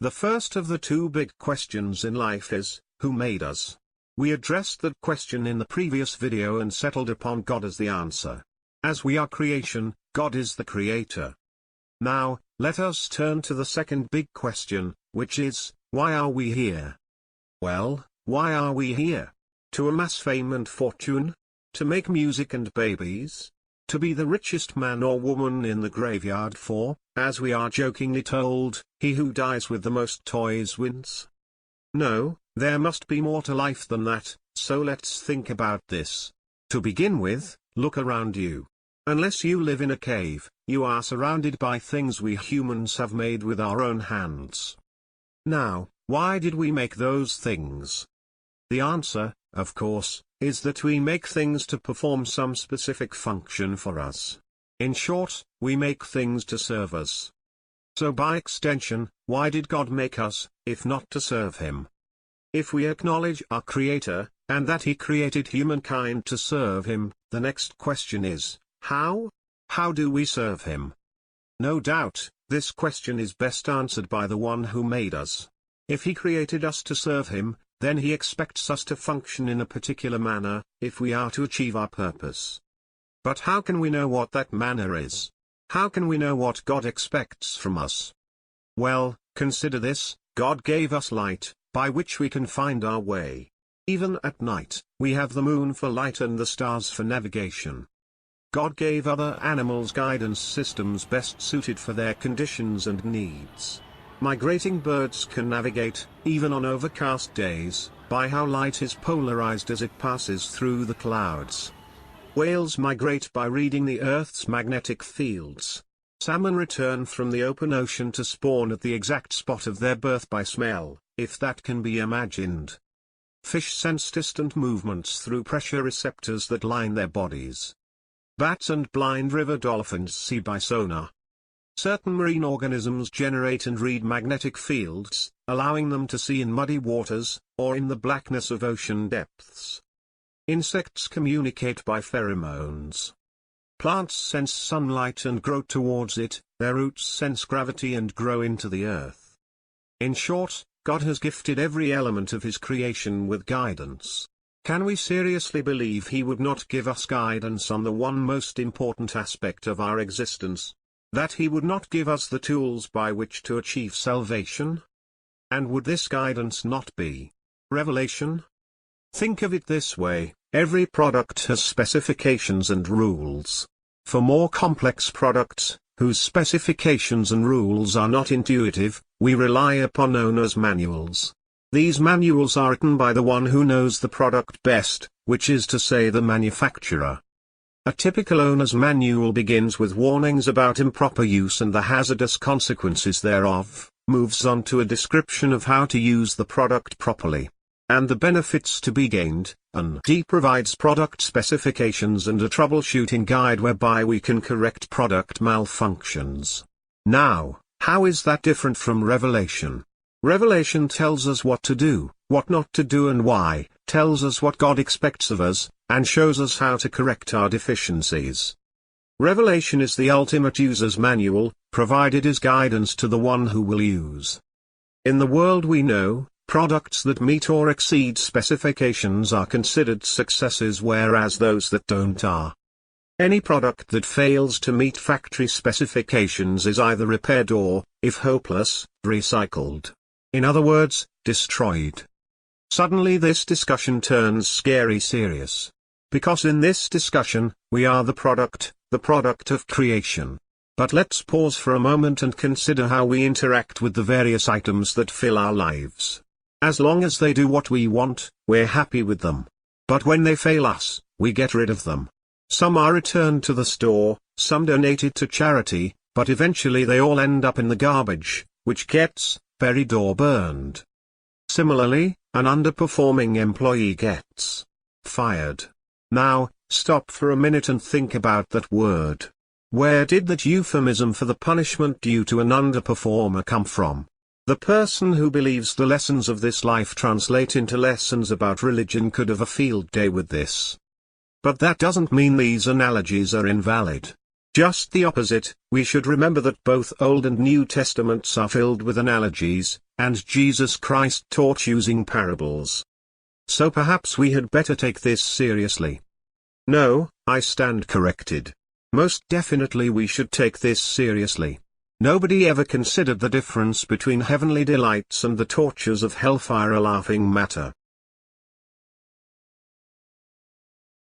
The first of the two big questions in life is, who made us? We addressed that question in the previous video and settled upon God as the answer. As we are creation, God is the creator. Now, let us turn to the second big question, which is, why are we here? Well, why are we here? To amass fame and fortune? To make music and babies? To be the richest man or woman in the graveyard for, as we are jokingly told, he who dies with the most toys wins? No, there must be more to life than that, so let's think about this. To begin with, look around you. Unless you live in a cave, you are surrounded by things we humans have made with our own hands. Now, why did we make those things? The answer, of course, is that we make things to perform some specific function for us. In short, we make things to serve us. So by extension, why did God make us, if not to serve Him? If we acknowledge our Creator, and that He created humankind to serve Him, the next question is, how? How do we serve Him? No doubt, this question is best answered by the one who made us. If He created us to serve Him, then He expects us to function in a particular manner, if we are to achieve our purpose. But how can we know what that manner is? How can we know what God expects from us? Well, consider this: God gave us light, by which we can find our way. Even at night, we have the moon for light and the stars for navigation. God gave other animals guidance systems best suited for their conditions and needs. Migrating birds can navigate, even on overcast days, by how light is polarized as it passes through the clouds. Whales migrate by reading the Earth's magnetic fields. Salmon return from the open ocean to spawn at the exact spot of their birth by smell, if that can be imagined. Fish sense distant movements through pressure receptors that line their bodies. Bats and blind river dolphins see by sonar. Certain marine organisms generate and read magnetic fields, allowing them to see in muddy waters, or in the blackness of ocean depths. Insects communicate by pheromones. Plants sense sunlight and grow towards it, their roots sense gravity and grow into the earth. In short, God has gifted every element of His creation with guidance. Can we seriously believe He would not give us guidance on the one most important aspect of our existence? That He would not give us the tools by which to achieve salvation? And would this guidance not be revelation? Think of it this way: every product has specifications and rules. For more complex products, whose specifications and rules are not intuitive, we rely upon owner's manuals. These manuals are written by the one who knows the product best, which is to say the manufacturer. A typical owner's manual begins with warnings about improper use and the hazardous consequences thereof, moves on to a description of how to use the product properly, and the benefits to be gained, and D provides product specifications and a troubleshooting guide whereby we can correct product malfunctions. Now, how is that different from revelation? Revelation tells us what to do, what not to do and why, tells us what God expects of us, and shows us how to correct our deficiencies. Revelation is the ultimate user's manual, provided as guidance to the one who will use. In the world we know, products that meet or exceed specifications are considered successes, whereas those that don't are. Any product that fails to meet factory specifications is either repaired or, if hopeless, recycled. In other words, destroyed. Suddenly this discussion turns scary serious. Because in this discussion, we are the product of creation. But let's pause for a moment and consider how we interact with the various items that fill our lives. As long as they do what we want, we're happy with them. But when they fail us, we get rid of them. Some are returned to the store, some donated to charity, but eventually they all end up in the garbage, which gets buried or burned. Similarly, an underperforming employee gets fired. Now, stop for a minute and think about that word. Where did that euphemism for the punishment due to an underperformer come from? The person who believes the lessons of this life translate into lessons about religion could have a field day with this. But that doesn't mean these analogies are invalid. Just the opposite, we should remember that both Old and New Testaments are filled with analogies, and Jesus Christ taught using parables. So perhaps we had better take this seriously. No, I stand corrected. Most definitely we should take this seriously. Nobody ever considered the difference between heavenly delights and the tortures of hellfire a laughing matter.